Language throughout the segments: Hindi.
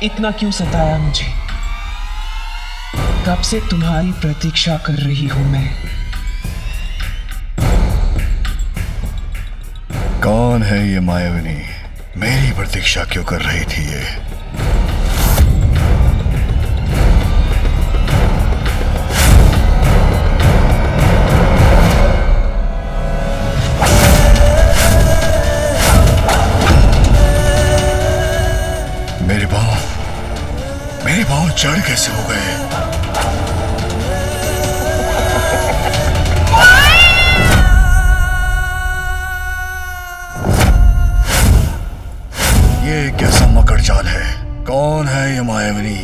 इतना क्यों सताया मुझे? कब से तुम्हारी प्रतीक्षा कर रही हूं मैं। कौन है ये मायाविनी? मेरी प्रतीक्षा क्यों कर रही थी ये? मेरे पांव जड़ कैसे हो गए? ये कैसा मकड़ जाल है? कौन है ये मायाविनी?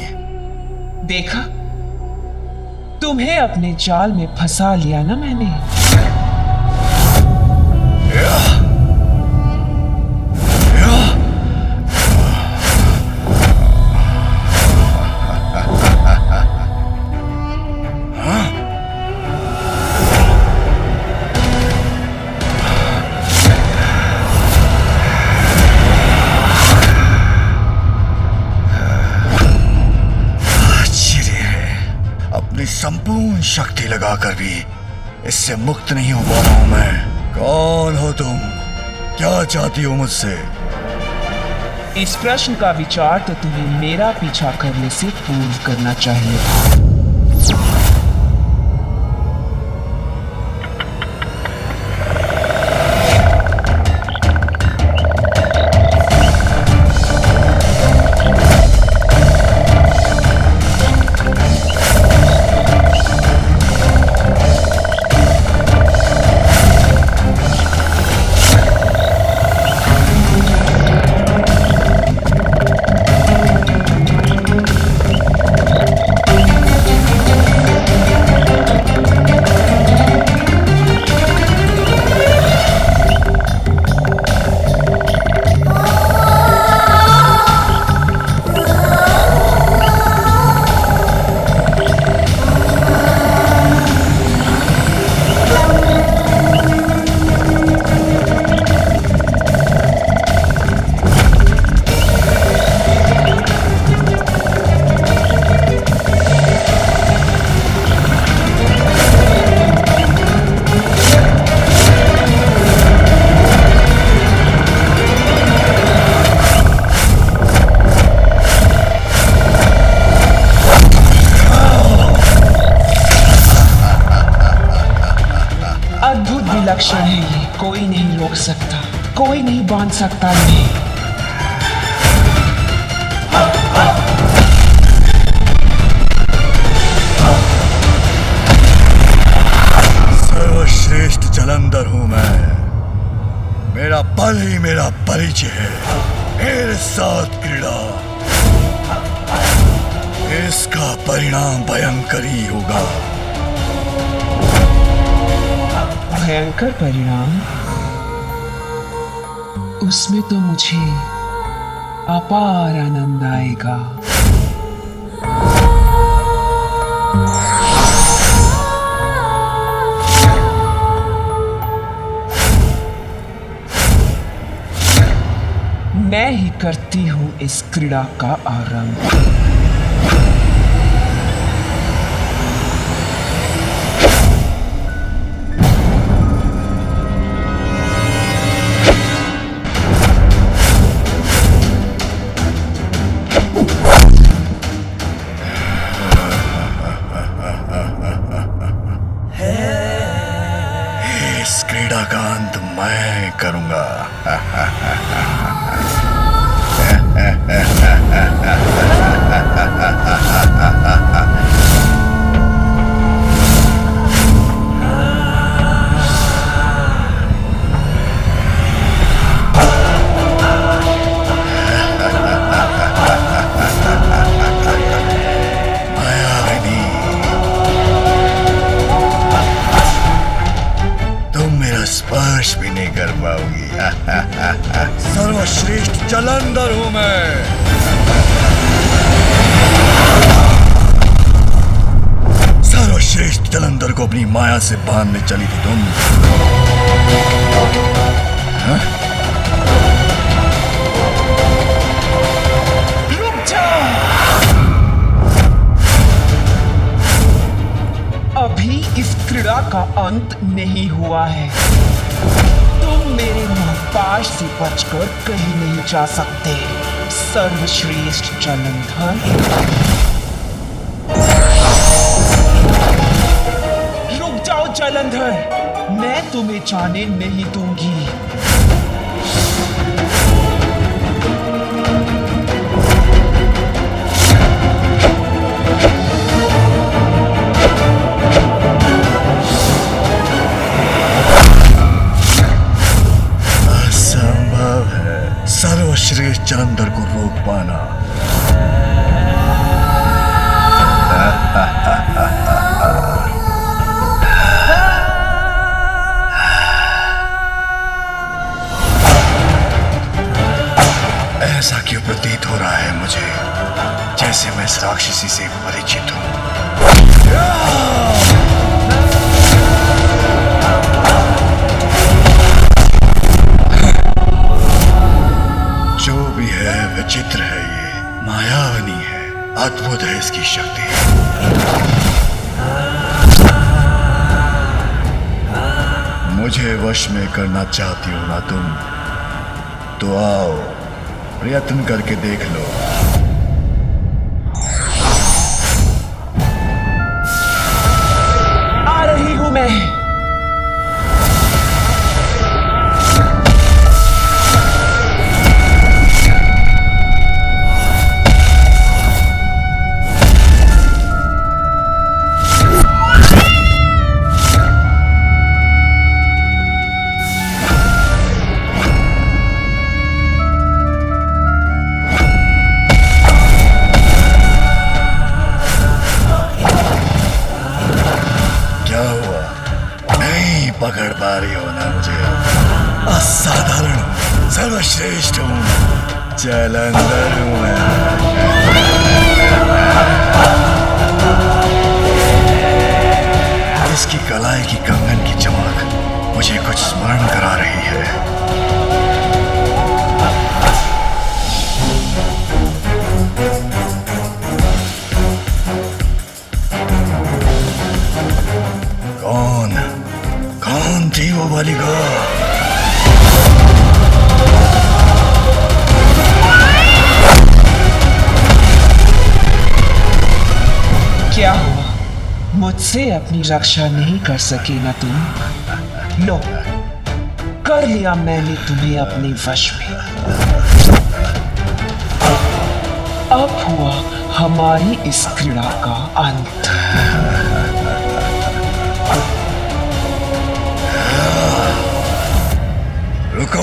देखा, तुम्हें अपने जाल में फंसा लिया ना मैंने। संपूर्ण शक्ति लगाकर भी इससे मुक्त नहीं हो पा रहा हूं मैं। कौन हो तुम? क्या चाहती हो मुझसे? इस प्रश्न का विचार तो तुम्हें मेरा पीछा करने से पूर्व करना चाहिए था। लक्षण है ये, कोई नहीं रोक सकता, कोई नहीं बांध सकता इन्हें। सर्वश्रेष्ठ जलंधर हूं मैं। मेरा बल ही मेरा परिचय है। मेरे साथ क्रीड़ा, इसका परिणाम भयंकर ही होगा। भयंकर परिणाम? उसमें तो मुझे अपार आनंद आएगा। मैं ही करती हूं इस क्रीड़ा का आरंभ। इस क्रीड़ा का अंत मैं करूंगा। स्पर्श भी नहीं कर पाओगी। सर्वश्रेष्ठ जलंधर हूं मैं। सर्वश्रेष्ठ जलंधर को अपनी माया से बांधने चली थी तुम। रुक जाओ। अंत नहीं हुआ है। तुम मेरे मुखपाश से बचकर कहीं नहीं जा सकते, सर्वश्रेष्ठ जलंधर। रुक जाओ जलंधर, मैं तुम्हें जाने नहीं दूंगी। सर्वश्रेष्ठ जलंधर को रोक पाना। ऐसा क्यों प्रतीत हो रहा है मुझे, जैसे मैं इस राक्षसी से परिचित हूं। जो भी है विचित्र है, ये मायावनी है, अद्भुत है इसकी शक्ति। मुझे वश में करना चाहती हो ना तुम, तो आओ प्रयत्न करके देख लो। आ रही हूं मैं। पकड़ पा रही हो ना मुझे? असाधारण हूं, सर्वश्रेष्ठ हूं, जलंधर हूं मैं। इसकी कलाई की कंगन की चमक मुझे कुछ स्मरण करा रही है। कौन थी वो बालिका? क्या हुआ? मुझसे अपनी रक्षा नहीं कर सके ना तुम? लो, कर लिया मैंने तुम्हें अपने वश में। अब हुआ हमारी इस क्रीड़ा का अंत। रुको।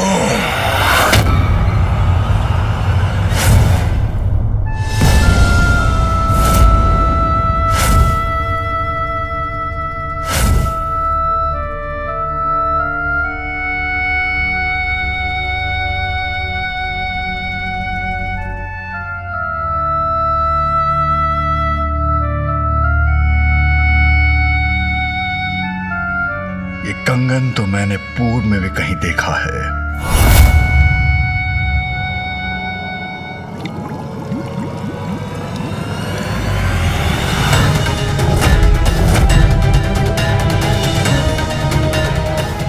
ये कंगन तो मैंने पूर्व में भी कहीं देखा है।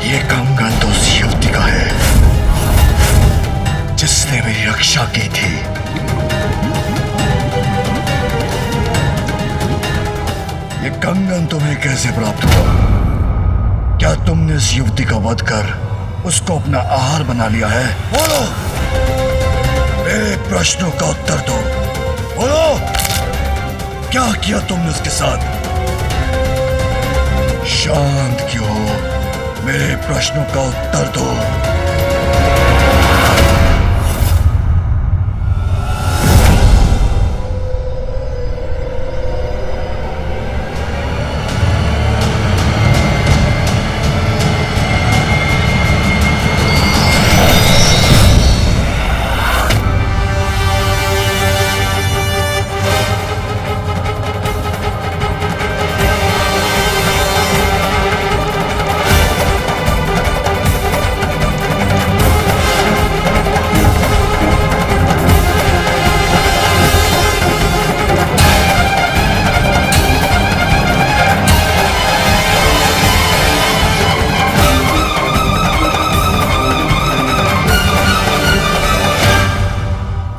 ये कंगन तो उस युवती का है जिसने मेरी रक्षा की थी। ये कंगन तुम्हें कैसे प्राप्त हुआ? क्या तुमने इस युवती का वध कर उसको अपना आहार बना लिया है? बोलो, मेरे प्रश्नों का उत्तर दो। बोलो, क्या किया तुमने उसके साथ? शांत क्यों हो? मेरे प्रश्नों का उत्तर दो।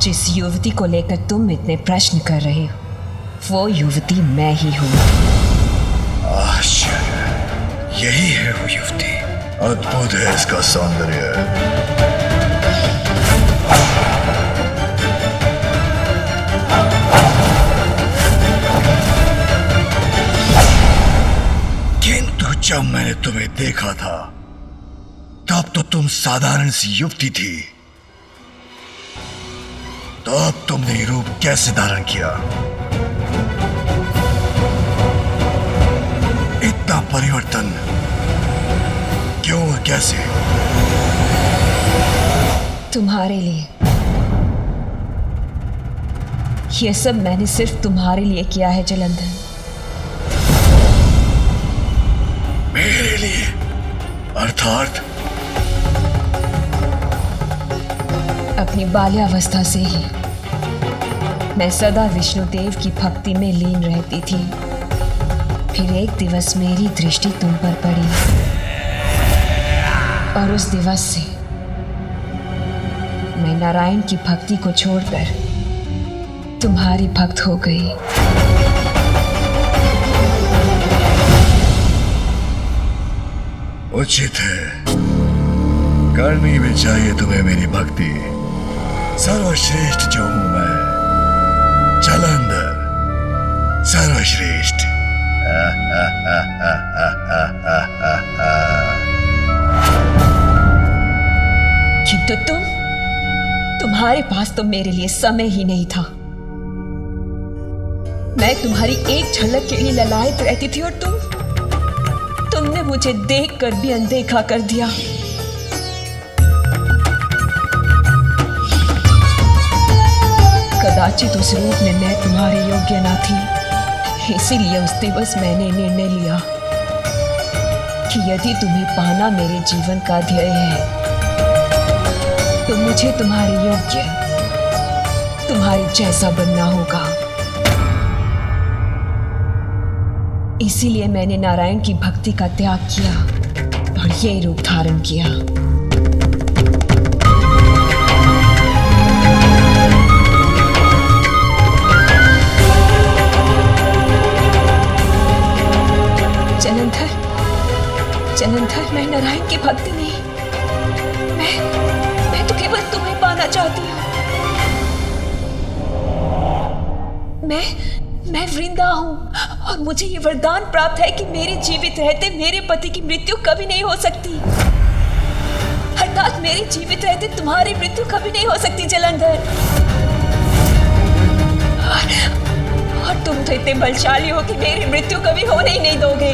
जिस युवती को लेकर तुम इतने प्रश्न कर रहे हो, वो युवती मैं ही हूँ। आश्चर्य, यही है वो युवती। अद्भुत है इसका सौंदर्य। किंतु जब मैंने तुम्हें देखा था तब तो तुम साधारण सी युवती थी। तो अब तुमने ये रूप कैसे धारण किया? इतना परिवर्तन क्यों और कैसे? तुम्हारे लिए। ये सब मैंने सिर्फ तुम्हारे लिए किया है जलंधर। मेरे लिए? अर्थात? अपनी बाल्यावस्था से ही मैं सदा विष्णुदेव की भक्ति में लीन रहती थी। फिर एक दिवस मेरी दृष्टि तुम पर पड़ी और उस दिवस से मैं नारायण की भक्ति को छोड़कर तुम्हारी भक्त हो गई। उचित है, करनी भी चाहिए तुम्हें मेरी भक्ति। सर्वश्रेष्ठ जो हूं मैं, जलंधर सर्वश्रेष्ठ। किंतु तुम्हारे पास तो मेरे लिए समय ही नहीं था। मैं तुम्हारी एक झलक के लिए ललायत रहती थी और तुमने मुझे देखकर भी अनदेखा कर दिया। कदाचित उस रूप में मैं तुम्हारे योग्य ना थी, इसीलिए उस दिवस मैंने निर्णय लिया कि यदि तुम्हें पाना मेरे जीवन का ध्येय है तो मुझे तुम्हारे योग्य, तुम्हारे जैसा बनना होगा। इसीलिए मैंने नारायण की भक्ति का त्याग किया और ये रूप धारण किया। जलंधर, मैं नारायण की भक्ति नहीं, मैं तो केवल तुम्हें पाना चाहती हूँ। मैं वृंदा हूँ और मुझे ये वरदान प्राप्त है कि मेरे जीवित रहते मेरे पति की मृत्यु कभी नहीं हो सकती। अर्थात मेरे जीवित रहते तुम्हारी मृत्यु कभी नहीं हो सकती जलंधर। और तुम तो इतने बलशाली हो कि मेरी मृत्यु कभी होने ही नहीं दोगे।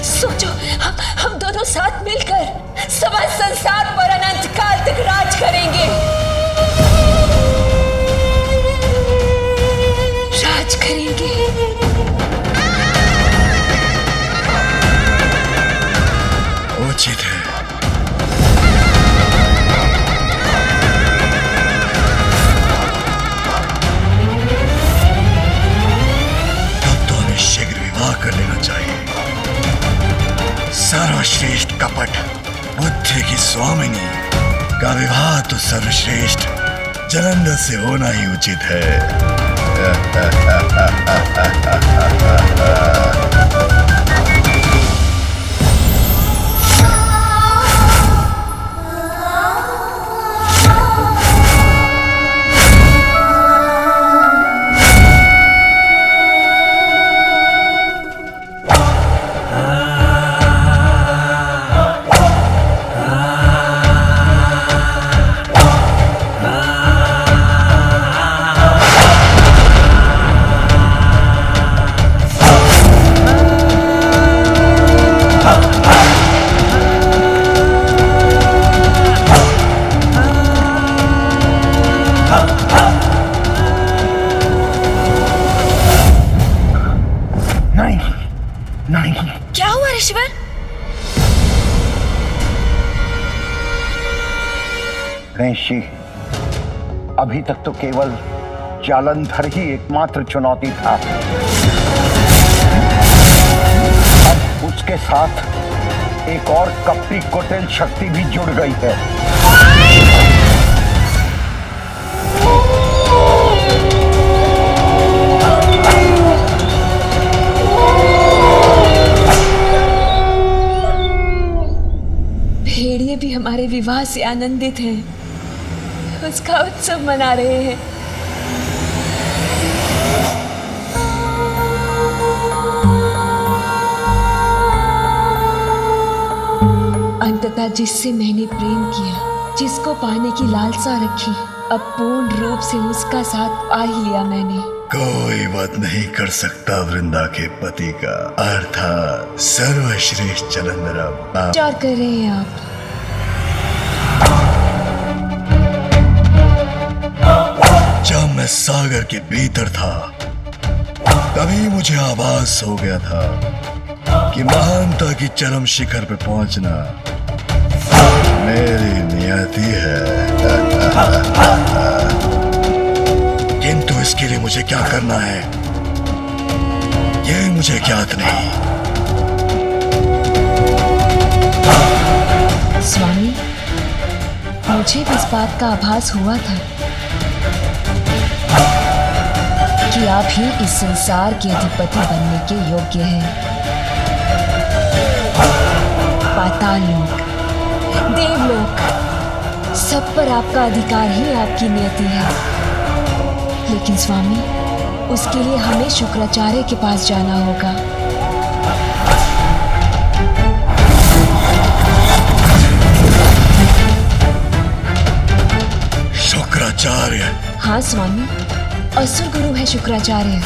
सोचो, हम दोनों साथ मिलकर समस्त संसार पर अनंत काल तक राज करेंगे। राज करेंगे। उचित है। तब तो हमें शीघ्र विवाह कर लेना चाहिए। सर्वश्रेष्ठ कपट बुद्धि की स्वामिनी का विवाह तो सर्वश्रेष्ठ जलंधर से होना ही उचित है। नहीं। क्या हुआ ऋषिवर? ऋषि, अभी तक तो केवल जालंधर ही एकमात्र चुनौती था। अब उसके साथ एक और कपटी कुटिल शक्ति भी जुड़ गई है। हमारे विवाह से आनंदित हैं, उसका उत्सव मना रहे हैं। अंततः जिससे मैंने प्रेम किया, जिसको पाने की लालसा रखी, अब पूर्ण रूप से उसका साथ पा ही लिया मैंने। कोई बात नहीं कर सकता वृंदा के पति का अर्थात सर्वश्रेष्ठ जलंधर। अब विचार कर रहे हैं आप? जब मैं सागर के भीतर था तभी मुझे आभास हो गया था कि महानता की चरम शिखर पे पहुंचना मेरी नियति है। किंतु इसके लिए मुझे क्या करना है ये मुझे ज्ञात नहीं। स्वामी, मुझे भी इस बात का आभास हुआ था कि आप ही इस संसार के अधिपति बनने के योग्य हैं। पाताल लोक, देवलोक, सब पर आपका अधिकार ही आपकी नियति है। लेकिन स्वामी, उसके लिए हमें शुक्राचार्य के पास जाना होगा। शुक्राचार्य? हाँ स्वामी, असुर गुरु है शुक्राचार्य।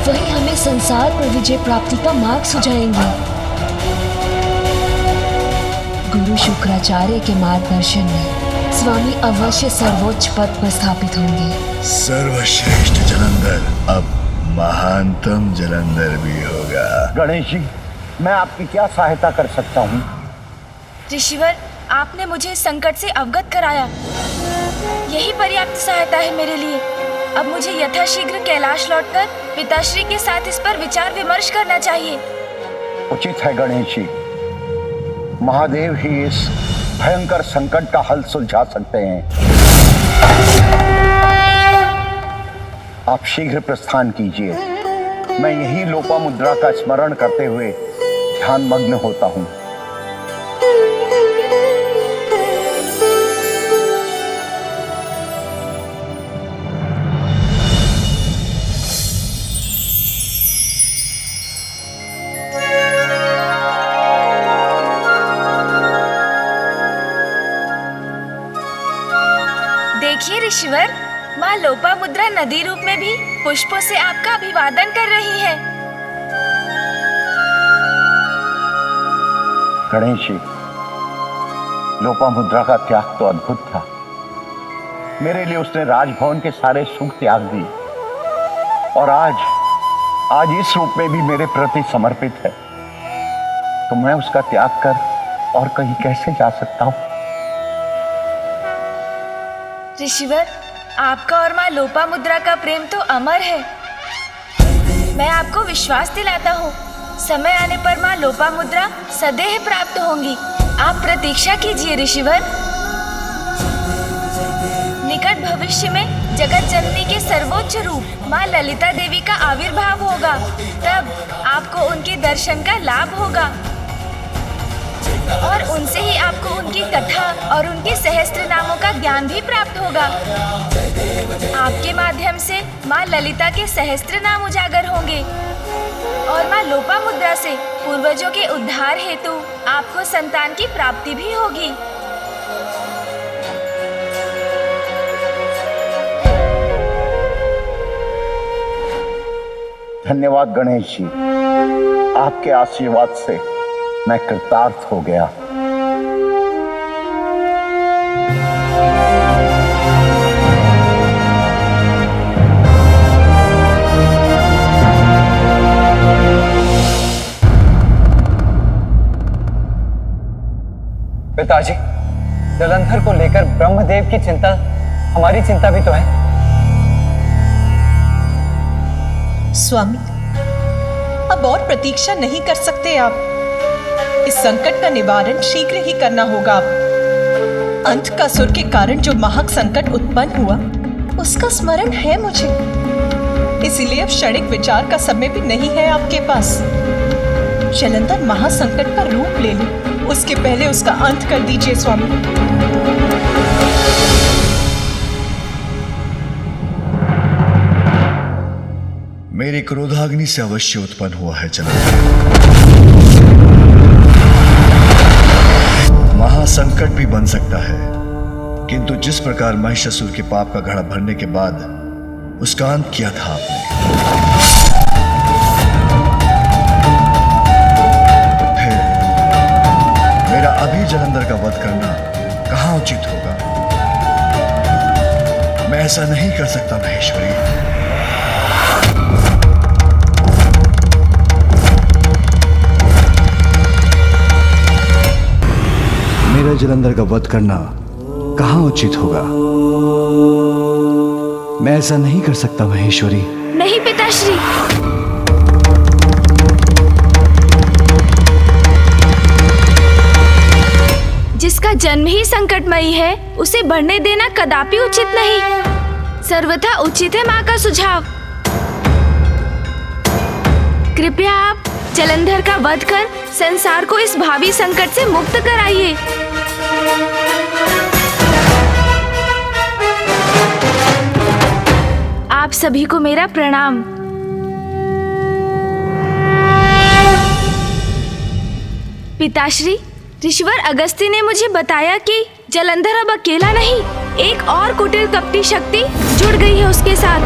वही हमें संसार पर विजय प्राप्ति का मार्ग सुझाएंगे। गुरु शुक्राचार्य के मार्गदर्शन में स्वामी अवश्य सर्वोच्च पद पर स्थापित होंगे। सर्वश्रेष्ठ जलंधर अब महानतम जलंधर भी होगा। गणेश जी, मैं आपकी क्या सहायता कर सकता हूँ? ऋषिवर, आपने मुझे इस संकट से अवगत कराया, यही पर्याप्त सहायता है मेरे लिए। अब मुझे यथाशीघ्र कैलाश लौटकर पिताश्री के साथ इस पर विचार विमर्श करना चाहिए। उचित है गणेश जी, महादेव ही इस भयंकर संकट का हल सुलझा सकते हैं। आप शीघ्र प्रस्थान कीजिए, मैं यही लोपामुद्रा का स्मरण करते हुए ध्यान मग्न होता हूँ। देखिए ऋषिवर, माँ लोपामुद्रा नदी रूप में भी पुष्पों से आपका अभिवादन कर रही है। गणेश जी, लोपामुद्रा का त्याग तो अद्भुत था। मेरे लिए उसने राजभवन के सारे सुख त्याग दिए और आज इस रूप में भी मेरे प्रति समर्पित है, तो मैं उसका त्याग कर और कहीं कैसे जा सकता हूँ? ऋषिवर, आपका और माँ लोपामुद्रा का प्रेम तो अमर है। मैं आपको विश्वास दिलाता हूँ, समय आने पर माँ लोपामुद्रा सदैव प्राप्त होंगी। आप प्रतीक्षा कीजिए ऋषिवर। निकट भविष्य में जगत जननी के सर्वोच्च रूप माँ ललिता देवी का आविर्भाव होगा, तब आपको उनके दर्शन का लाभ होगा और उनसे ही आपको उनकी कथा और उनके सहस्त्र नामों का ज्ञान भी प्राप्त होगा। आपके माध्यम से माँ ललिता के सहस्त्र नाम उजागर होंगे और माँ लोपामुद्रा से पूर्वजों के उद्धार हेतु आपको संतान की प्राप्ति भी होगी। धन्यवाद गणेश जी, आपके आशीर्वाद से मैं कृतार्थ हो गया। पिताजी, जलंधर को लेकर ब्रह्मदेव की चिंता हमारी चिंता भी तो है। स्वामी, अब और प्रतीक्षा नहीं कर सकते आप। इस संकट का निवारण शीघ्र ही करना होगा। अंधकासुर के कारण जो महाक संकट उत्पन्न हुआ, उसका स्मरण है मुझे। इसीलिए अब क्षणिक विचार का समय भी नहीं है आपके पास। जलंधर महासंकट का रूप ले ले उसके पहले उसका अंत कर दीजिए स्वामी। मेरी क्रोधाग्नि से अवश्य उत्पन्न हुआ है जलंधर। महासंकट भी बन सकता है, किंतु जिस प्रकार महिषासुर के पाप का घड़ा भरने के बाद उसका अंत किया था आपने, फिर मेरा अभी जलंधर का वध करना कहां उचित होगा? मैं ऐसा नहीं कर सकता महेश्वरी। मेरा जलंधर का वध करना कहां उचित होगा? मैं ऐसा नहीं कर सकता महेश्वरी। नहीं पिताश्री, जिसका जन्म ही संकटमयी है उसे बढ़ने देना कदापि उचित नहीं। सर्वथा उचित है माँ का सुझाव। कृपया आप जलंधर का वध कर संसार को इस भावी संकट से मुक्त कराइए। आप सभी को मेरा प्रणाम। पिताश्री, ऋषिवर अगस्त्य ने मुझे बताया कि जलंधर अब अकेला नहीं, एक और कुटिल कपटी शक्ति जुड़ गई है उसके साथ।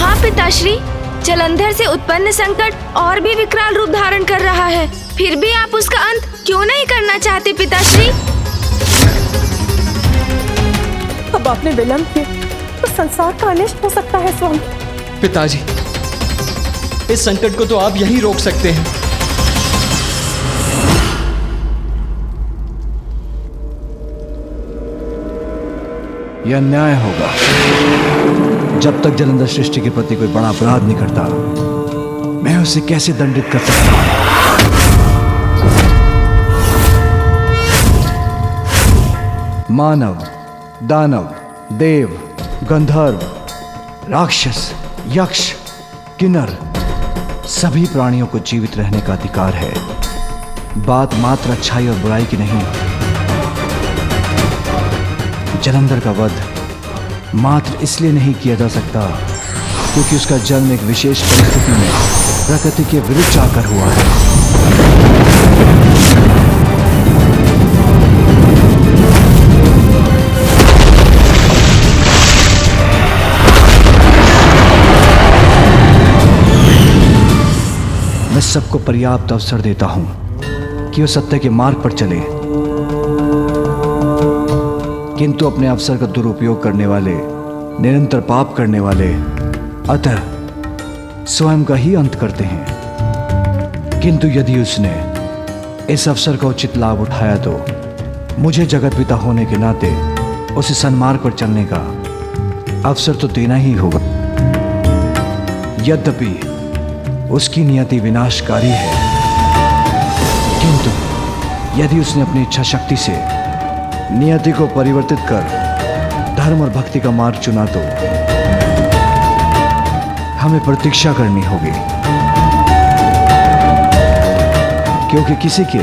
हाँ पिताश्री, जलंधर से उत्पन्न संकट और भी विकराल रूप धारण कर रहा है, फिर भी आप उसका अंत क्यों नहीं करना चाहते पिताश्री? अब आपने विलंब किया तो संसार का अनिष्ट हो सकता है स्वामी। पिताजी, इस संकट को तो आप यहीं रोक सकते हैं। यह अन्याय होगा। जब तक जलंधर सृष्टि के प्रति कोई बड़ा अपराध नहीं करता, मैं उसे कैसे दंडित कर सकता हूं? मानव, दानव, देव, गंधर्व, राक्षस, यक्ष, किन्नर, सभी प्राणियों को जीवित रहने का अधिकार है। बात मात्र अच्छाई और बुराई की नहीं। जलंधर का वध मात्र इसलिए नहीं किया जा सकता क्योंकि उसका जन्म एक विशेष परिस्थिति में प्रकृति के विरुद्ध जाकर हुआ है। मैं सबको पर्याप्त अवसर देता हूं कि वो सत्य के मार्ग पर चले, किंतु अपने अवसर का दुरुपयोग करने वाले, निरंतर पाप करने वाले अतः स्वयं का ही अंत करते हैं। किंतु यदि उसने इस अवसर का उचित लाभ उठाया तो मुझे जगत पिता होने के नाते उसे सन्मार्ग पर चलने का अवसर तो देना ही होगा। यद्यपि उसकी नियति विनाशकारी है, किंतु यदि उसने अपनी इच्छा शक्ति से नियति को परिवर्तित कर धर्म और भक्ति का मार्ग चुना तो हमें प्रतीक्षा करनी होगी, क्योंकि किसी के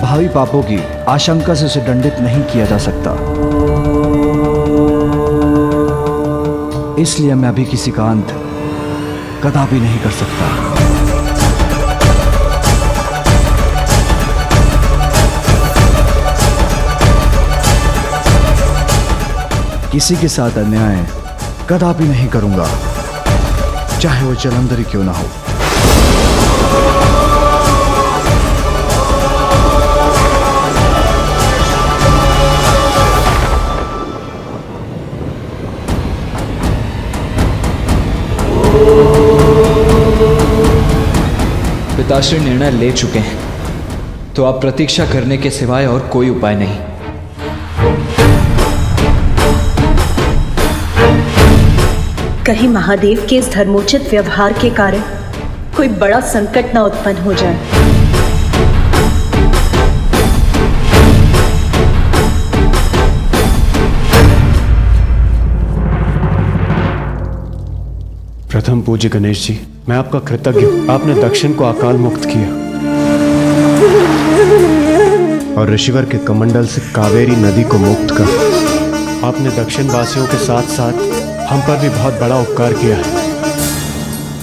भावी पापों की आशंका से उसे दंडित नहीं किया जा सकता। इसलिए मैं अभी किसी का अंत कदापि नहीं कर सकता। किसी के साथ अन्याय कदापि नहीं करूंगा, चाहे वो जलंधर ही क्यों ना हो। पिताश्री निर्णय ले चुके हैं, तो आप प्रतीक्षा करने के सिवाय और कोई उपाय नहीं। कहीं महादेव के इस धर्मोचित व्यवहार के कारण कोई बड़ा संकट न उत्पन्न हो जाए। प्रथम पूज्य गणेश जी, मैं आपका कृतज्ञ हूं। आपने दक्षिण को अकाल मुक्त किया। और ऋषिवर के कमंडल से कावेरी नदी को मुक्त कर आपने दक्षिण वासियों के साथ साथ हम पर भी बहुत बड़ा उपकार किया है।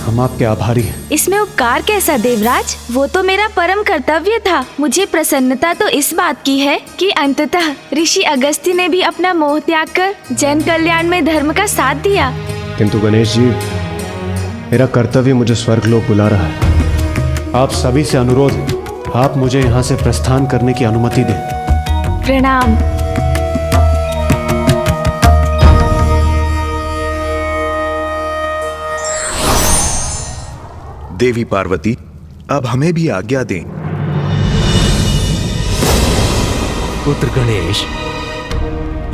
हम आपके आभारी हैं। इसमें उपकार कैसा देवराज? वो तो मेरा परम कर्तव्य था। मुझे प्रसन्नता तो इस बात की है कि अंततः ऋषि अगस्त्य ने भी अपना मोह त्याग कर जन कल्याण में धर्म का साथ दिया। किंतु गणेश जी, मेरा कर्तव्य मुझे स्वर्गलोक बुला रहा है। आप सभी से अनुरोध है, आप मुझे यहाँ से प्रस्थान करने की अनुमति दें। प्रणाम। देवी पार्वती, अब हमें भी आज्ञा दें। पुत्र गणेश,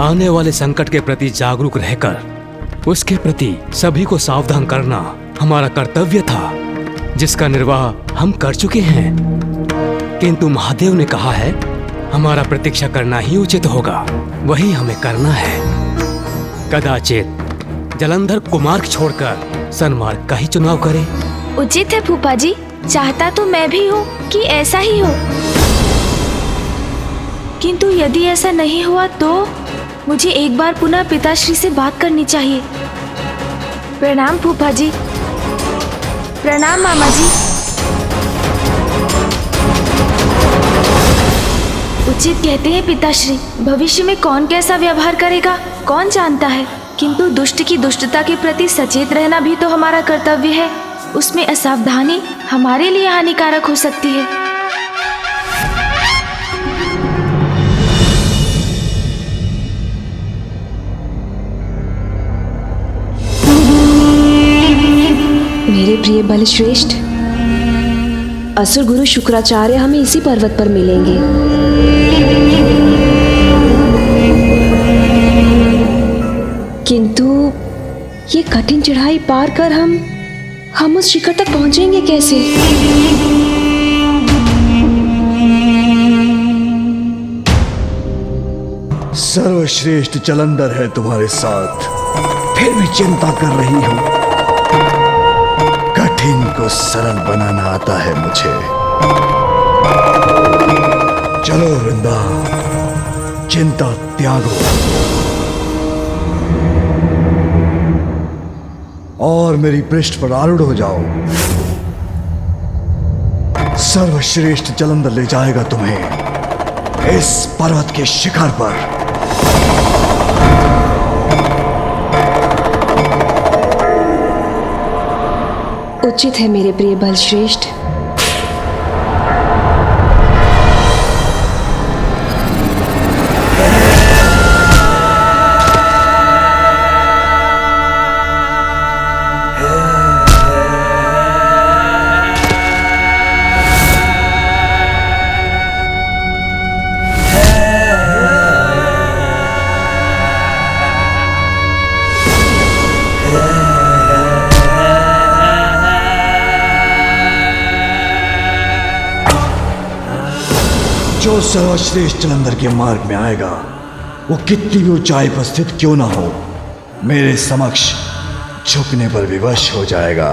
आने वाले संकट के प्रति जागरूक रहकर उसके प्रति सभी को सावधान करना हमारा कर्तव्य था, जिसका निर्वाह हम कर चुके हैं। किंतु महादेव ने कहा है हमारा प्रतीक्षा करना ही उचित होगा, वही हमें करना है। कदाचित जलंधर कुमार्ग छोड़कर सन्मार्ग का ही चुनाव करें। उचित है फूफा जी, चाहता तो मैं भी हूँ कि ऐसा ही हो, किंतु यदि ऐसा नहीं हुआ तो मुझे एक बार पुनः पिताश्री से बात करनी चाहिए। प्रणाम फूफा जी। प्रणाम मामा जी। उचित कहते हैं पिताश्री, भविष्य में कौन कैसा व्यवहार करेगा कौन जानता है, किंतु दुष्ट की दुष्टता के प्रति सचेत रहना भी तो हमारा कर्तव्य है। उसमें असावधानी हमारे लिए हानिकारक हो सकती है। मेरे प्रिय बलश्रेष्ठ, असुर गुरु शुक्राचार्य हमें इसी पर्वत पर मिलेंगे। किंतु ये कठिन चढ़ाई पार कर हम उस शिखर तक पहुंचेंगे कैसे? सर्वश्रेष्ठ जलंधर है तुम्हारे साथ, फिर भी चिंता कर रही हो। कठिन को सरल बनाना आता है मुझे। चलो वृंदा, चिंता त्यागो और मेरी पृष्ठ पर आरूढ़ हो जाओ। सर्वश्रेष्ठ जलंधर ले जाएगा तुम्हें इस पर्वत के शिखर पर। उचित है मेरे प्रिय बलश्रेष्ठ। जो सर्वश्रेष्ठ जलंधर के मार्ग में आएगा, वो कितनी भी ऊंचाई पर स्थित क्यों ना हो, मेरे समक्ष झुकने पर विवश हो जाएगा।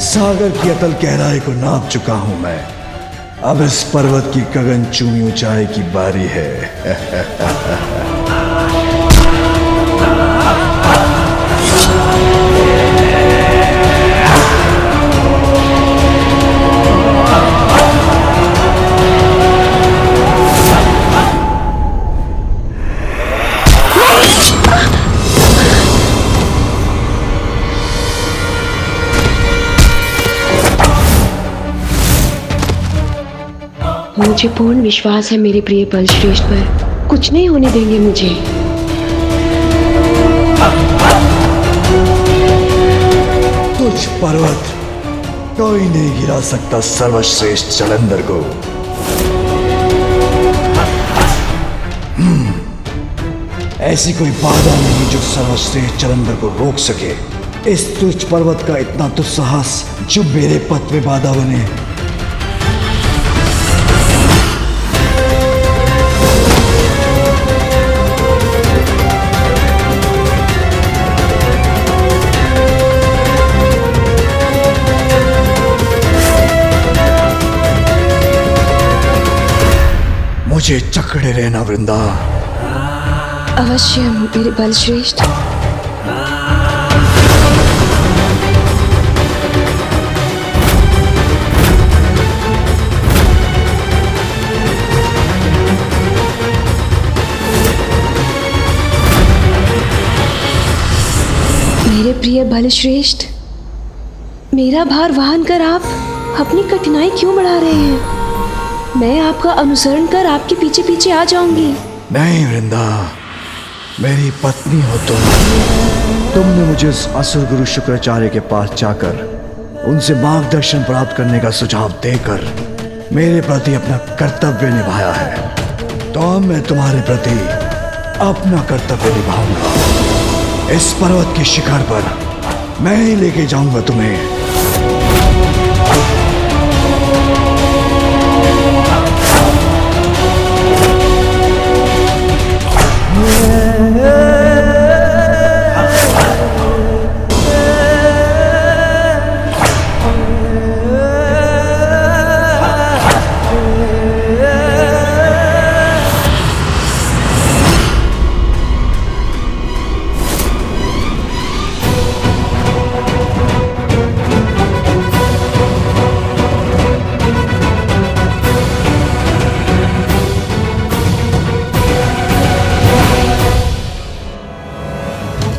सागर की अतल गहराई को नाप चुका हूं मैं। अब इस पर्वत की गगनचुंबी ऊंचाई की बारी है। मुझे पूर्ण विश्वास है मेरे प्रिय बलश्रेष्ठ पर, कुछ नहीं होने देंगे मुझे। तुझ पर्वत कोई नहीं गिरा सकता सर्वश्रेष्ठ जलंधर को। ऐसी कोई बाधा नहीं जो सर्वश्रेष्ठ जलंधर को रोक सके। इस तुच्छ पर्वत का इतना दुस्साहस जो मेरे पथ में बाधा बने। मुझे चकड़े रहना वृंदा। अवश्य मेरे बलश्रेष्ठ। मेरे प्रिय बलश्रेष्ठ, मेरा भार वहन कर आप अपनी कठिनाई क्यों बढ़ा रहे हैं? मैं आपका अनुसरण कर आपके पीछे पीछे आ जाऊंगी। नहीं वृंदा, मेरी पत्नी हो तुमने मुझे उस असुर गुरु शुक्राचार्य के पास जाकर उनसे मार्गदर्शन प्राप्त करने का सुझाव देकर मेरे प्रति अपना कर्तव्य निभाया है। तो अब मैं तुम्हारे प्रति अपना कर्तव्य निभाऊंगा। इस पर्वत के शिखर पर मैं ही लेके जाऊंगा तुम्हें।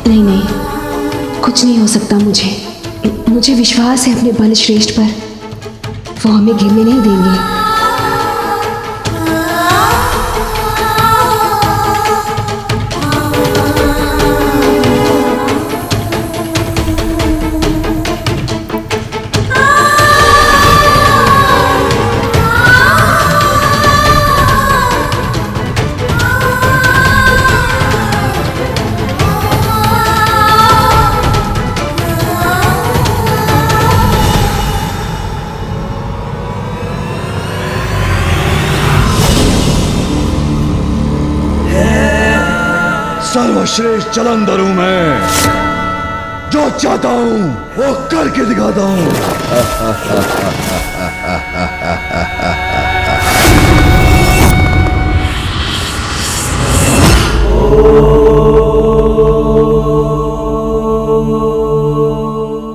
नहीं नहीं, कुछ नहीं हो सकता। मुझे विश्वास है अपने बलश्रेष्ठ पर। वो हमें गिरने नहीं देंगे। सर्वश्रेष्ठ जलंधर हूं मैं। जो चाहता हूं वो करके दिखाता हूं।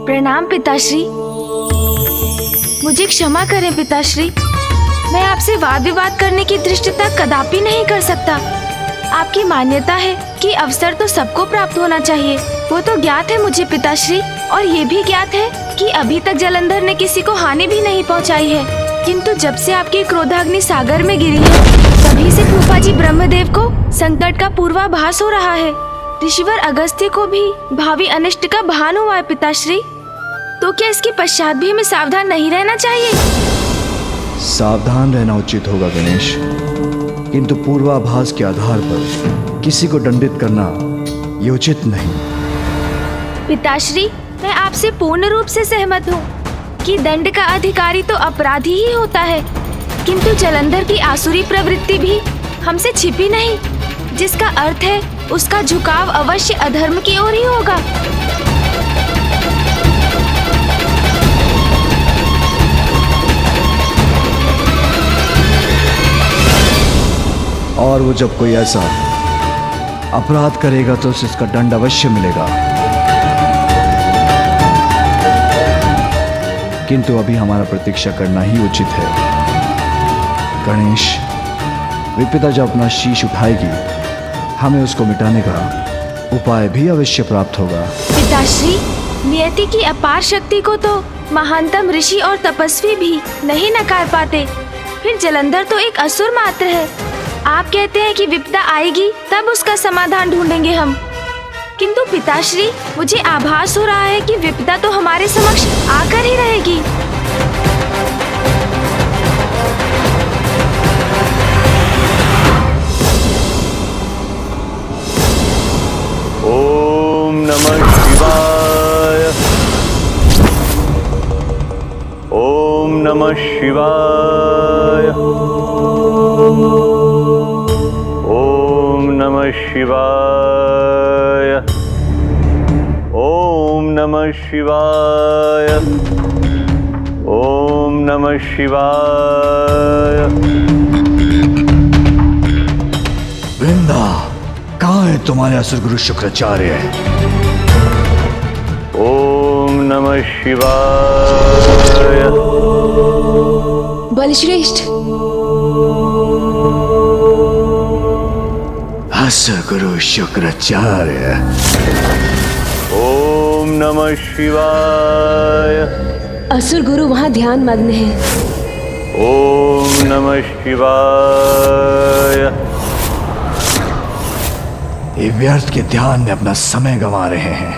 प्रणाम पिताश्री। मुझे क्षमा करें पिताश्री, मैं आपसे वाद विवाद करने की धृष्टता कदापि नहीं कर सकता। आपकी मान्यता है कि अवसर तो सबको प्राप्त होना चाहिए, वो तो ज्ञात है मुझे पिताश्री। और ये भी ज्ञात है कि अभी तक जलंधर ने किसी को हानि भी नहीं पहुंचाई है। किंतु जब से आपकी क्रोधाग्नि सागर में गिरी है, तभी से फूफा जी ब्रह्मदेव को संकट का पूर्वाभास हो रहा है। ऋषिवर अगस्त्य को भी भावी अनिष्ट का भान हुआ है पिताश्री। तो क्या इसके पश्चात भी हमें सावधान नहीं रहना चाहिए? सावधान रहना उचित होगा गणेश, किंतु पूर्वाभास के आधार पर किसी को दंडित करना ये उचित नहीं। पिताश्री, मैं आपसे पूर्ण रूप से सहमत हूँ कि दंड का अधिकारी तो अपराधी ही होता है, किंतु जलंधर की आसुरी प्रवृत्ति भी हमसे छिपी नहीं, जिसका अर्थ है उसका झुकाव अवश्य अधर्म की ओर ही होगा। और वो जब कोई ऐसा अपराध करेगा तो उसे इसका दंड अवश्य मिलेगा। किंतु अभी हमारा प्रतीक्षा करना ही उचित है। गणेश, विपदा जब अपना शीश उठाएगी, हमें उसको मिटाने का उपाय भी अवश्य प्राप्त होगा। पिताश्री, नियति की अपार शक्ति को तो महानतम ऋषि और तपस्वी भी नहीं नकार पाते, फिर जलंधर तो एक असुर मात्र है। आप कहते हैं कि विपदा आएगी तब उसका समाधान ढूंढेंगे हम, किंतु पिताश्री, मुझे आभास हो रहा है कि विपदा तो हमारे समक्ष आकर ही रहेगी। नमः शिवाय। ओम नमः शिवाय। ओम नमः शिवाय। ओम नमः शिवाय। ओम नमः शिवाय। वृंदा, कहाँ है तुम्हारे असुर गुरु शुक्राचार्य? ओम नमः शिवाय। बलश्रेष्ठ, असुर गुरु शुक्राचार्य। ओम नमः शिवाय। असुर गुरु वहां ध्यान मग्न है। ओम नमः शिवाय। ये व्यर्थ के ध्यान में अपना समय गंवा रहे हैं।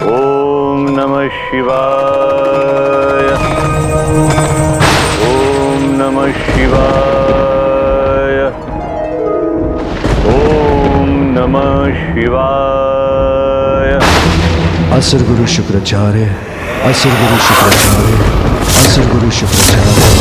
ओम नमः शिवाय। ओम नमः शिवाय। ओम नमः शिवाय। असुर गुरु शुक्राचार्य, असुर गुरु शुक्राचार्य, असुर गुरु शुक्राचार्य।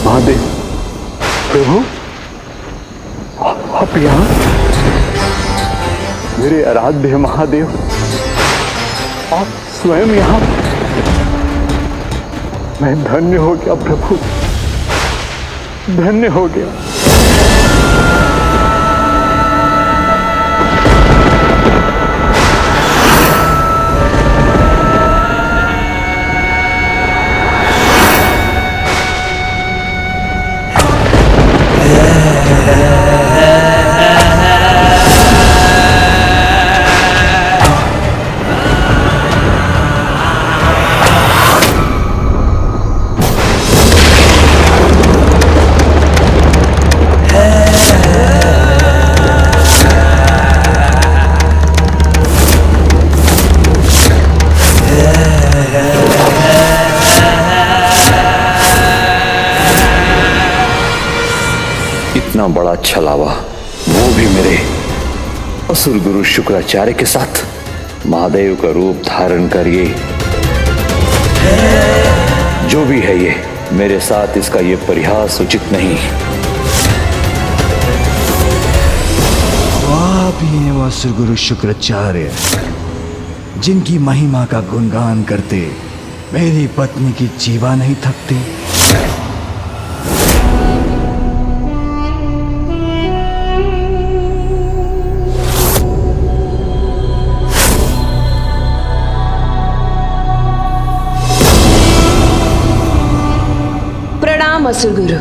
महादेव, प्रभु, आप यहाँ? मेरे आराध्य महादेव, आप स्वयं यहाँ? मैं धन्य हो गया प्रभु, धन्य हो गया। इतना बड़ा छलावा, वो भी मेरे असुर गुरु शुक्राचार्य के साथ। महादेव का रूप धारण करिए, जो भी है ये, मेरे साथ इसका ये परिहास उचित नहीं। आप ही हैं वो असुर गुरु शुक्राचार्य, जिनकी महिमा का गुणगान करते मेरी पत्नी की जीवा नहीं थकती। प्रणाम असुर गुरु,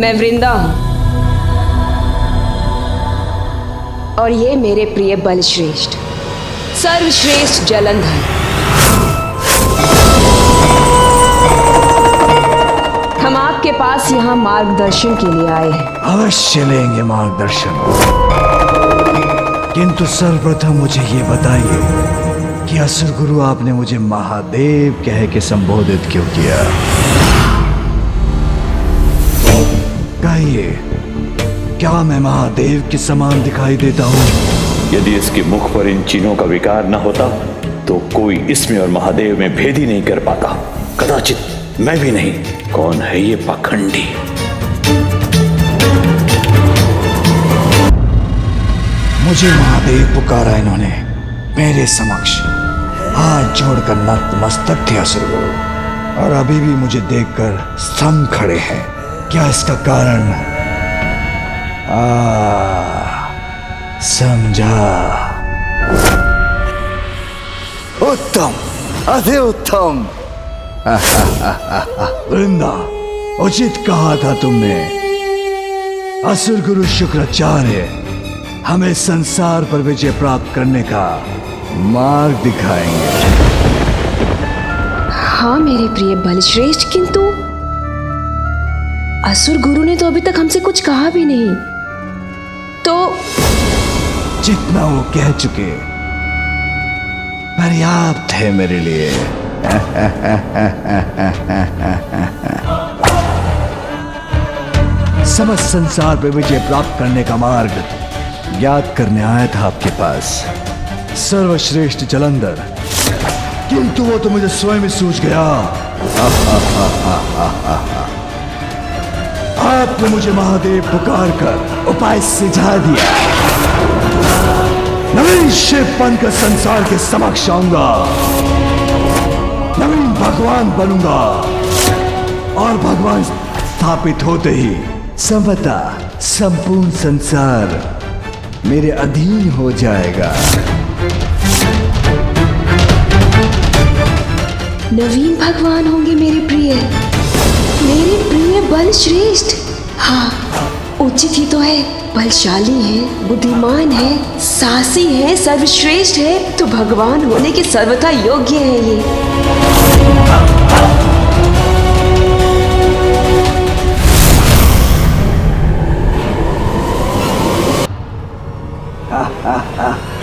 मैं वृंदा हूं और ये मेरे प्रिय बलश्रेष्ठ, सर्वश्रेष्ठ जलंधर। हम आपके पास यहाँ मार्गदर्शन के लिए आए हैं। अवश्य लेंगे मार्गदर्शन, किंतु सर्वप्रथम मुझे ये बताइए कि असुर गुरु आपने मुझे महादेव कह के संबोधित क्यों किया? कहिए, क्या मैं महादेव के समान दिखाई देता हूँ? यदि इसके मुख पर इन चिन्हों का विकार न होता तो कोई इसमें और महादेव में भेद ही नहीं कर पाता। कदाचित मैं भी नहीं। कौन है ये पाखंडी? मुझे महादेव पुकारा इन्होंने मेरे समक्ष हाथ जोड़कर नतमस्तक थे असुरगुरु, और अभी भी मुझे देखकर स्तंभ खड़े हैं। क्या इसका कारण? समझा। उत्तम, अति उत्तम। वृंदा, उचित कहा था तुमने। असुर गुरु शुक्राचार्य हमें संसार पर विजय प्राप्त करने का मार्ग दिखाएंगे। हाँ मेरे प्रिय बलश्रेष्ठ, किंतु असुर गुरु ने तो अभी तक हमसे कुछ कहा भी नहीं। तो जितना वो कह चुके पर्याप्त है मेरे लिए। समस्त संसार पे विजय प्राप्त करने का मार्ग ज्ञात करने आया था आपके पास सर्वश्रेष्ठ जलंधर, किंतु वो तो मुझे स्वयं ही सूझ गया। आपने मुझे महादेव पुकार कर उपाय सुझा दिया। नवीन शिव बनकर संसार के समक्ष आऊंगा, नवीन भगवान बनूंगा, और भगवान स्थापित होते ही संभवता संपूर्ण संसार मेरे अधीन हो जाएगा। नवीन भगवान होंगे मेरे प्रिय बलश्रेष्ठ। हाँ, उचित ही तो है। बलशाली है, बुद्धिमान है, साहसी है, सर्वश्रेष्ठ है, तो भगवान होने के सर्वथा योग्य है ये।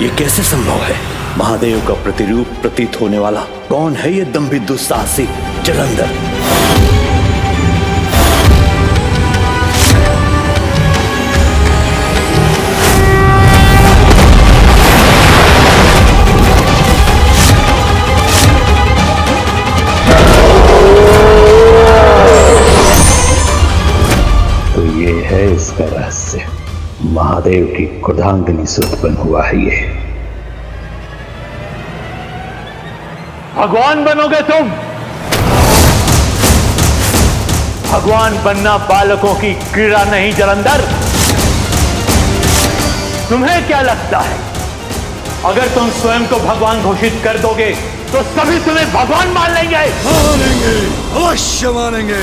ये कैसे संभव है? महादेव का प्रतिरूप प्रतीत होने वाला कौन है ये दंभी दुस्साहसी जलंधर? तो ये है इसका रहस्य। महादेव की क्रोधांगिनी से उत्पन्न हुआ है ये। भगवान बनोगे तुम? भगवान बनना बालकों की क्रीड़ा नहीं जलंधर। तुम्हें क्या लगता है, अगर तुम स्वयं को भगवान घोषित कर दोगे तो सभी तुम्हें भगवान मान लेंगे? मानेंगे, अवश्य मानेंगे।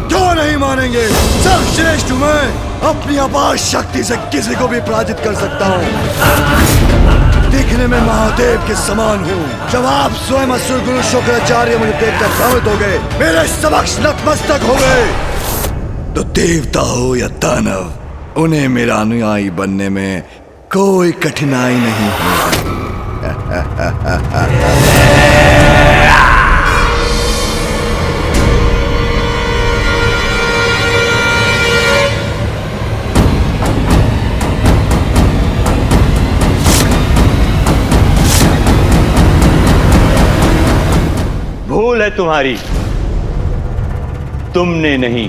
क्यों नहीं मानेंगे? सर्वश्रेष्ठ हूं मैं, अपनी अपार शक्ति से किसी को भी पराजित कर सकता हूं। दिखने में महादेव के समान हूँ। जब आप स्वयं असुर गुरु शुक्राचार्य मुझे देखकर भ्रमित हो गए, मेरे समक्ष नतमस्तक हो गए, तो देवता हो या दानव, उन्हें मेरा अनुयायी बनने में कोई कठिनाई नहीं होगी। भूल है तुम्हारी, तुमने नहीं,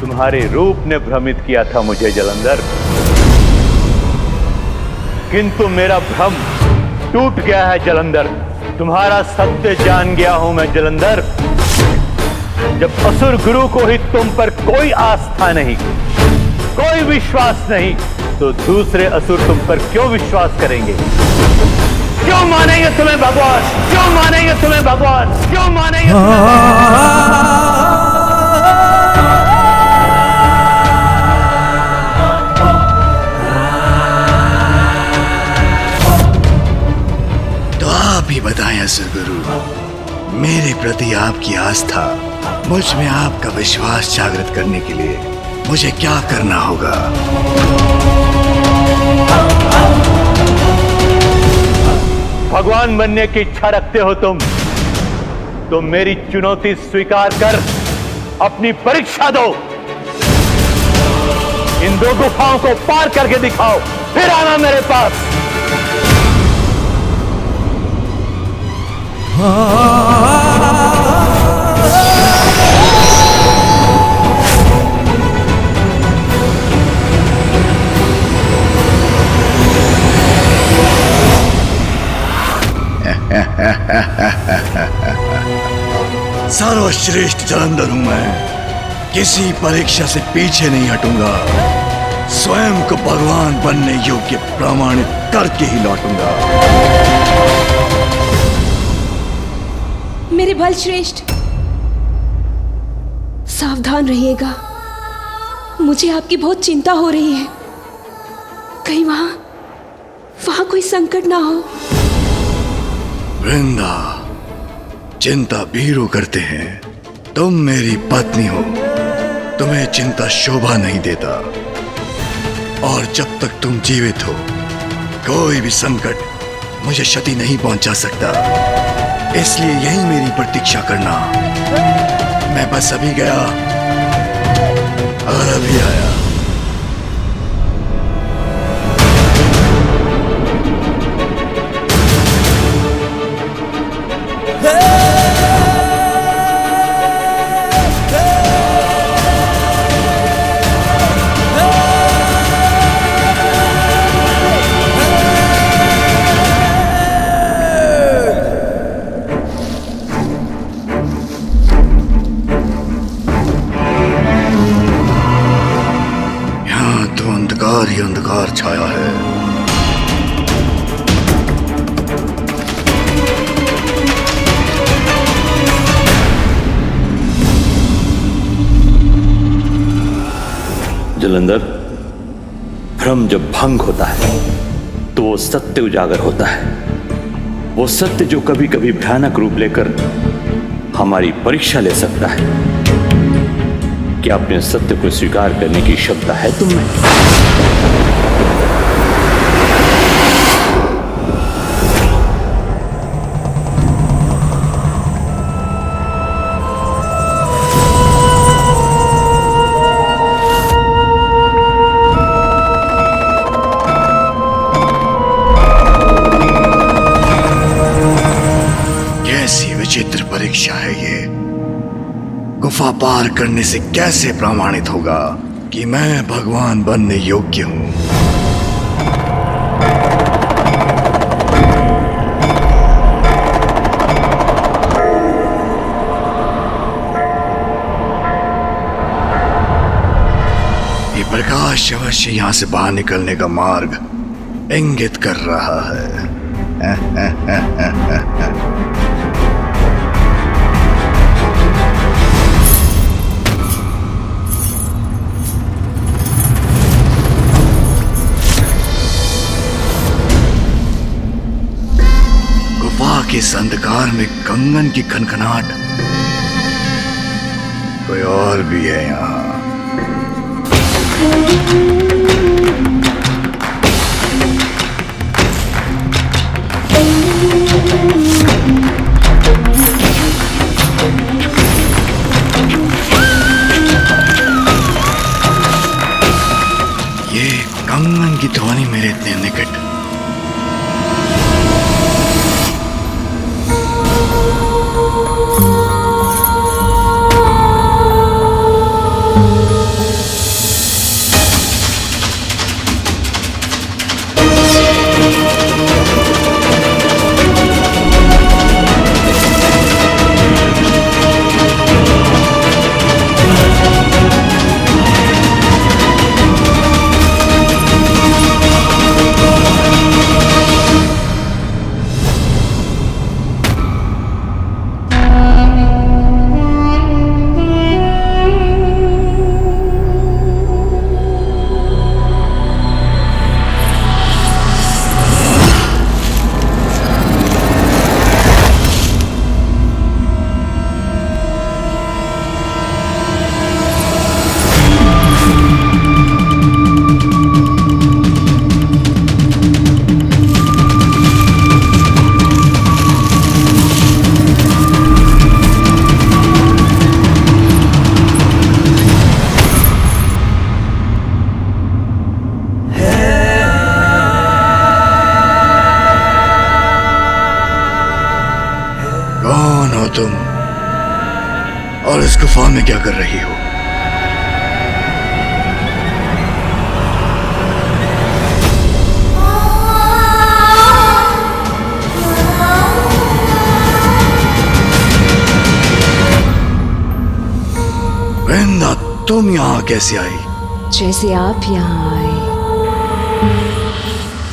तुम्हारे रूप ने भ्रमित किया था मुझे जलंधर। किंतु मेरा भ्रम टूट गया है जलंधर। तुम्हारा सत्य जान गया हूं मैं जलंधर। जब असुर गुरु को ही तुम पर कोई आस्था नहीं, कोई विश्वास नहीं, तो दूसरे असुर तुम पर क्यों विश्वास करेंगे? क्यों मानेंगे तुम्हें भगवान? क्यों मानेंगे तुम्हें भगवान? क्यों मानेंगे तो आप ही बताएं असुर गुरु, मेरे प्रति आपकी आस्था, मुझ में आपका विश्वास जागृत करने के लिए मुझे क्या करना होगा? भगवान बनने की इच्छा रखते हो तुम, तो मेरी चुनौती स्वीकार कर अपनी परीक्षा दो। इन दो गुफाओं को पार करके दिखाओ, फिर आना मेरे पास। सर्वश्रेष्ठ जलंधर हूं मैं। किसी परीक्षा से पीछे नहीं हटूंगा। स्वयं को भगवान बनने योग्य प्रमाणित करके ही लौटूंगा। मेरे बल श्रेष्ठ, सावधान रहिएगा। मुझे आपकी बहुत चिंता हो रही है। कहीं वहां कोई संकट ना हो। वृंदा, चिंता वीरू करते हैं। तुम मेरी पत्नी हो, तुम्हें चिंता शोभा नहीं देता। और जब तक तुम जीवित हो, कोई भी संकट मुझे क्षति नहीं पहुंचा सकता। इसलिए यही मेरी प्रतीक्षा करना। मैं बस अभी गया और अभी आया। ही अंधकार छाया है। जलंधर, भ्रम जब भंग होता है तो वो सत्य उजागर होता है। वो सत्य जो कभी कभी भयानक रूप लेकर हमारी परीक्षा ले सकता है। क्या अपने सत्य को स्वीकार करने की क्षमता है तुम में? कैसी विचित्र परीक्षा है ये। गुफा पार करने से कैसे प्रमाणित होगा कि मैं भगवान बनने योग्य हूं? ये प्रकाश अवश्य यहां से बाहर निकलने का मार्ग इंगित कर रहा है। के इस अंधकार में कंगन की खनखनाहट। कोई और भी है यहाँ। ये कंगन की ध्वनि मेरे इतने निकट। तुम और इस गुफा में क्या कर रही हो? तुम यहाँ कैसे आई? जैसे आप यहाँ आए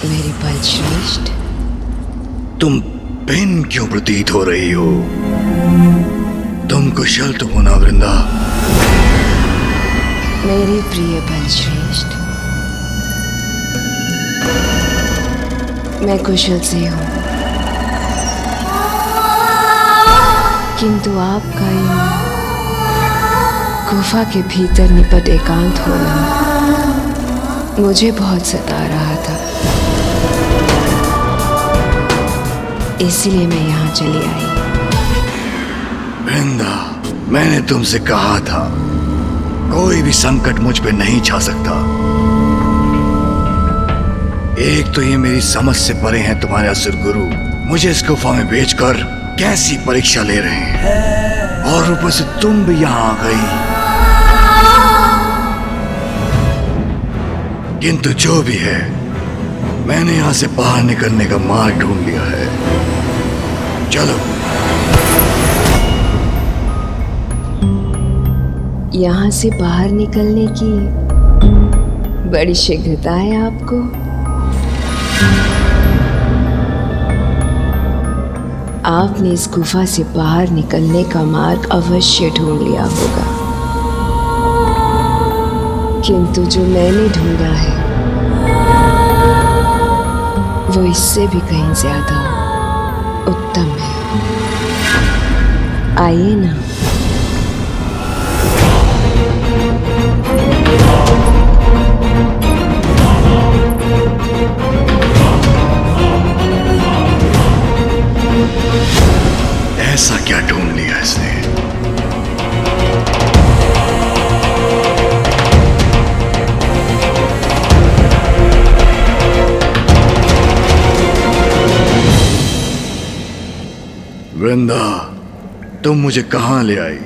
मेरे बलश्रेष्ठ। तुम भिन्न क्यों प्रतीत हो रही हो? तुम कुशल तो हो ना वृंदा? मेरे प्रिय बलश्रेष्ठ, मैं कुशल से हूँ, किंतु आपका यूं गुफा के भीतर निपट एकांत होना मुझे बहुत सता रहा था, इसलिए मैं यहाँ चली आई। वृंदा, मैंने तुमसे कहा था कोई भी संकट मुझ पे नहीं छा सकता। एक तो ये मेरी समझ से परे हैं तुम्हारे असुर गुरु, मुझे इस गुफा में भेजकर कैसी परीक्षा ले रहे हैं, और ऊपर से तुम भी यहाँ आ गई। किंतु जो भी है, मैंने यहाँ से बाहर निकलने का मार्ग ढूंढ लिया है। चलो। यहाँ से बाहर निकलने की बड़ी शीघ्रता है आपको। आपने इस गुफा से बाहर निकलने का मार्ग अवश्य ढूंढ लिया होगा, किंतु जो मैंने ढूंढा है वो इससे भी कहीं ज्यादा उत्तम है। आइए ना। ऐसा क्या ढूंढ लिया इसने? वृंदा, तुम मुझे कहां ले आई?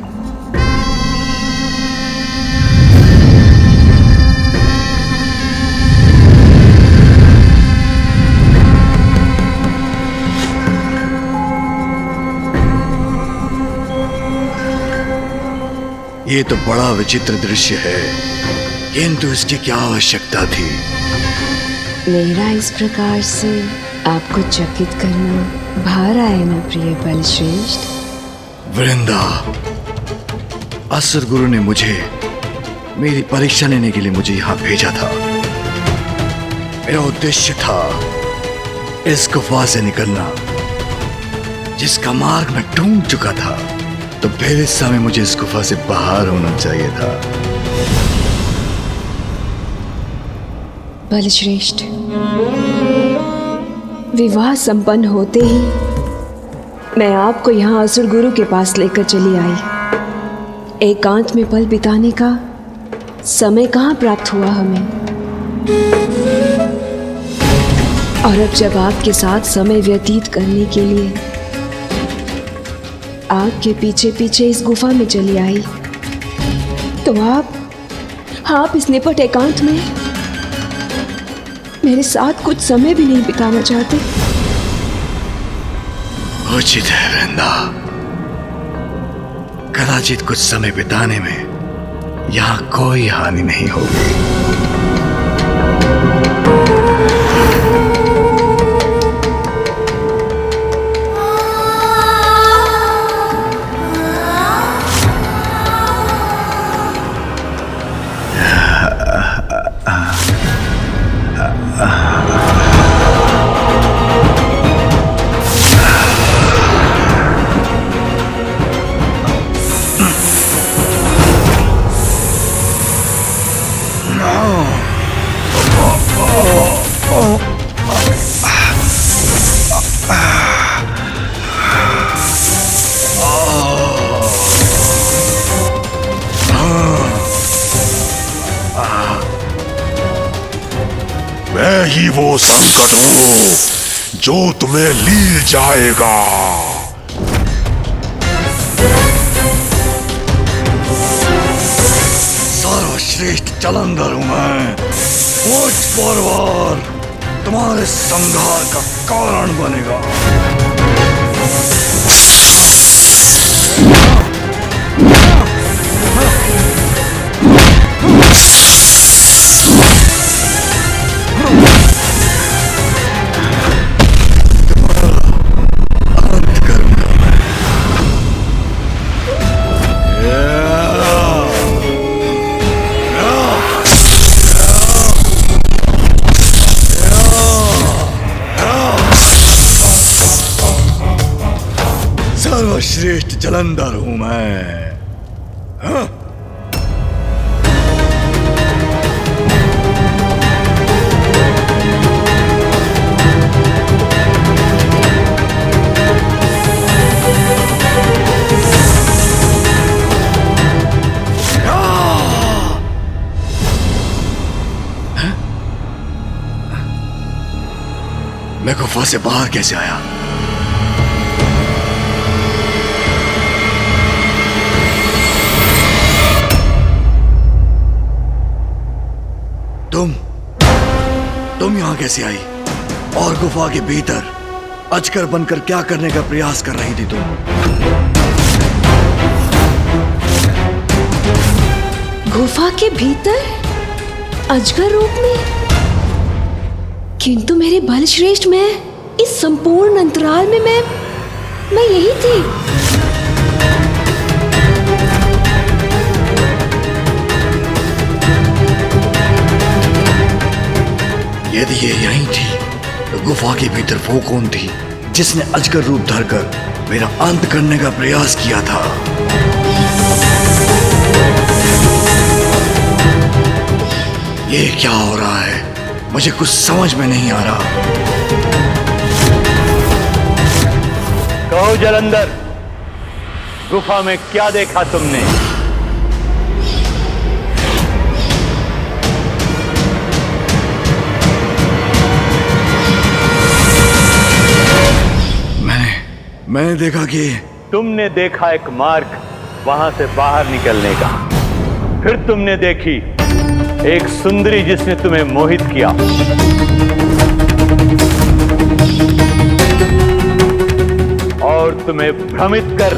ये तो बड़ा विचित्र दृश्य है, किंतु इसकी क्या आवश्यकता थी? मेरा इस प्रकार से आपको चकित करना भार आए ना प्रिय बलश्रेष्ठ। वृंदा, असुर गुरु ने मुझे मेरी परीक्षा लेने के लिए मुझे यहाँ भेजा था। मेरा उद्देश्य था इस गुफा से निकलना, जिसका मार्ग मैं ढूंढ चुका था। तो फिर इस समय मुझे इस गुफा से बाहर होना चाहिए था। बलश्रेष्ठ, विवाह संपन्न होते ही मैं आपको यहाँ असुर गुरु के पास लेकर चली आई। एकांत में पल बिताने का समय कहाँ प्राप्त हुआ हमें, और अब जब आपके साथ समय व्यतीत करने के लिए आपके पीछे पीछे इस गुफा में चली आई, तो आप इस निपट एकांत में मेरे साथ कुछ समय भी नहीं बिताना चाहते। उचित है वृंदा, कदाचित कुछ समय बिताने में यहाँ कोई हानि नहीं होगी। मैं ही वो संकट हूं जो तुम्हें लील जाएगा। सर्वश्रेष्ठ जलंधर हूं मैं। मुझ पर वार तुम्हारे संहार का कारण बनेगा। सर्वश्रेष्ठ जलंधर हूं मैं। हाँ? मैं गुफा से बाहर कैसे आया? तुम यहां कैसे आई? और गुफा के भीतर अजगर बनकर क्या करने का प्रयास कर रही थी तुम? गुफा के भीतर अजगर रूप में? किंतु मेरे बलश्रेष्ठ, मैं इस संपूर्ण अंतराल में मैं यही थी। यदि ये यही थी तो गुफा के भीतर वो कौन थी जिसने अजगर रूप धरकर मेरा अंत करने का प्रयास किया था? ये क्या हो रहा है? मुझे कुछ समझ में नहीं आ रहा। कहो जलंधर, गुफा में क्या देखा तुमने? मैंने देखा कि तुमने देखा एक मार्ग वहां से बाहर निकलने का। फिर तुमने देखी एक सुंदरी जिसने तुम्हें मोहित किया। और तुम्हें भ्रमित कर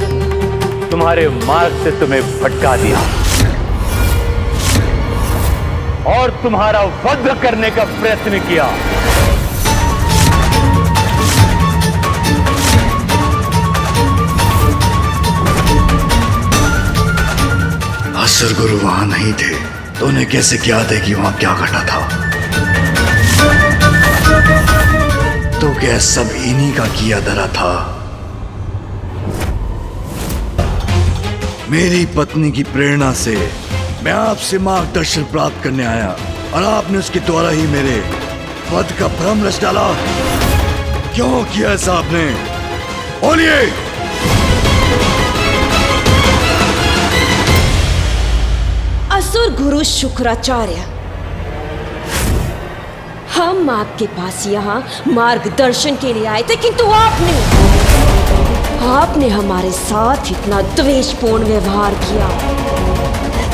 तुम्हारे मार्ग से तुम्हें भटका दिया और तुम्हारा वध करने का प्रयत्न किया। असुर गुरु वहां नहीं थे तो उन्हें कैसे ज्ञात है कि वहां क्या घटा था? तो क्या सब इन्हीं का किया धरा था? मेरी पत्नी की प्रेरणा से मैं आपसे मार्गदर्शन प्राप्त करने आया और आपने उसके द्वारा ही मेरे वध का भ्रम रच डाला। क्यों किया ऐसा आपने? बोलिए। असुर गुरु शुक्राचार्य, हम आपके पास यहाँ मार्गदर्शन के लिए आए थे, किंतु आपने हमारे साथ इतना द्वेषपूर्ण व्यवहार किया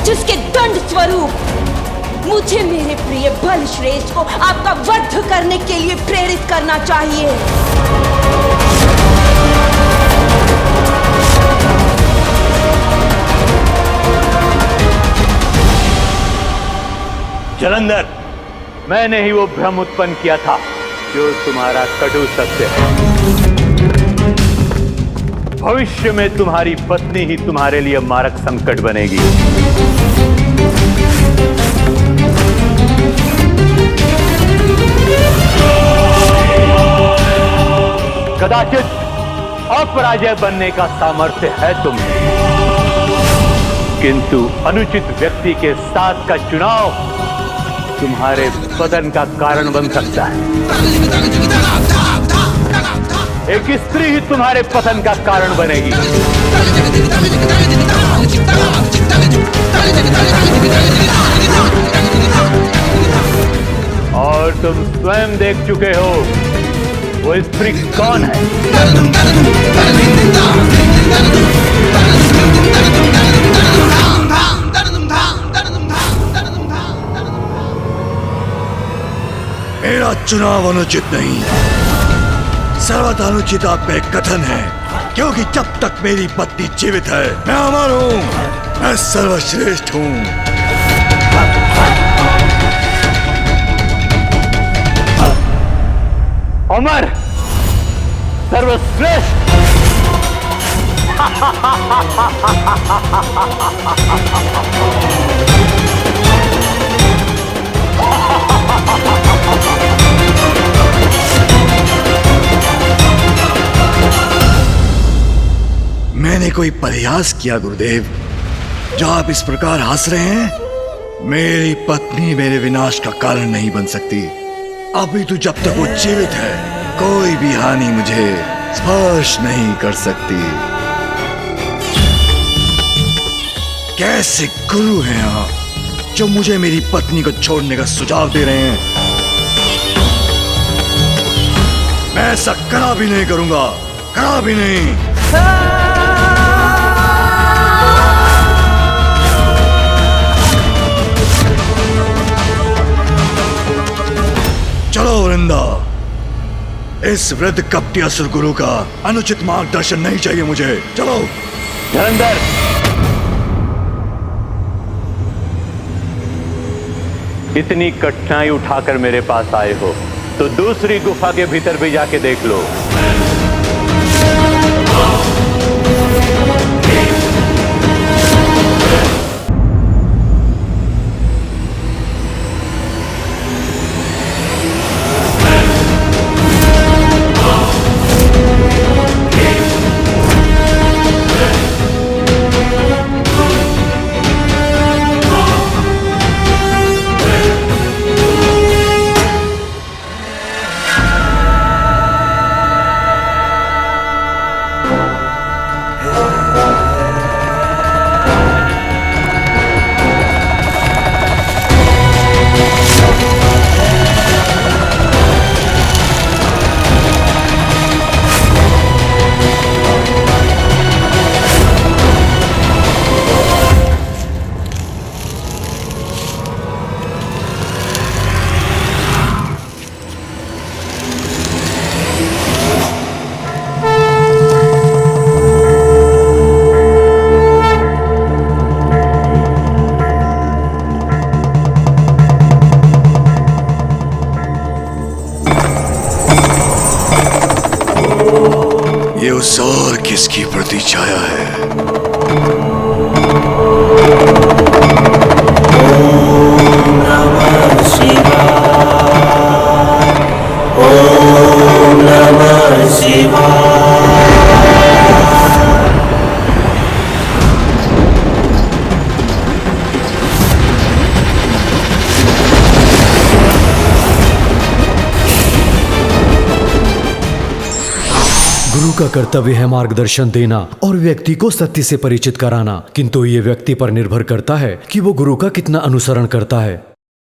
जिसके दंड स्वरूप मुझे मेरे प्रिय बलश्रेष्ठ को आपका वध करने के लिए प्रेरित करना चाहिए। जलंधर, मैंने ही वो भ्रम उत्पन्न किया था जो तुम्हारा कटु सत्य है। भविष्य में तुम्हारी पत्नी ही तुम्हारे लिए मारक संकट बनेगी। कदाचित अपराजय बनने का सामर्थ्य है तुम्हें, किंतु अनुचित व्यक्ति के साथ का चुनाव तुम्हारे पतन का कारण बन सकता है। एक स्त्री ही तुम्हारे पतन का कारण बनेगी। और तुम स्वयं देख चुके हो वो स्त्री कौन है। मेरा चुनाव अनुचित नहीं, सर्वथा अनुचित आपका एक कथन है, क्योंकि जब तक मेरी पत्नी जीवित है मैं अमर हूं, मैं सर्वश्रेष्ठ हूं। अमर, सर्वश्रेष्ठ। मैंने कोई प्रयास किया गुरुदेव? जो आप इस प्रकार हंस रहे हैं, मेरी पत्नी मेरे विनाश का कारण नहीं बन सकती। अभी तो जब तक वो जीवित है, कोई भी हानि मुझे स्पर्श नहीं कर सकती। कैसे गुरु हैं आप जो मुझे मेरी पत्नी को छोड़ने का सुझाव दे रहे हैं? मैं ऐसा करा भी नहीं करूंगा, करा भी नहीं। चलो वृंदा, इस वृद्ध कपटी असुर गुरु का अनुचित मार्गदर्शन नहीं चाहिए मुझे। चलो। जलंधर, इतनी कठिनाई उठाकर मेरे पास आए हो तो दूसरी गुफा के भीतर भी जाके देख लो। ये उस और किसकी प्रतिछाया है? ओम नमः शिवाय, ओम नमः शिवाय। गुरु का कर्तव्य है मार्गदर्शन देना और व्यक्ति को सत्य से परिचित कराना, किंतु ये व्यक्ति पर निर्भर करता है कि वो गुरु का कितना अनुसरण करता है।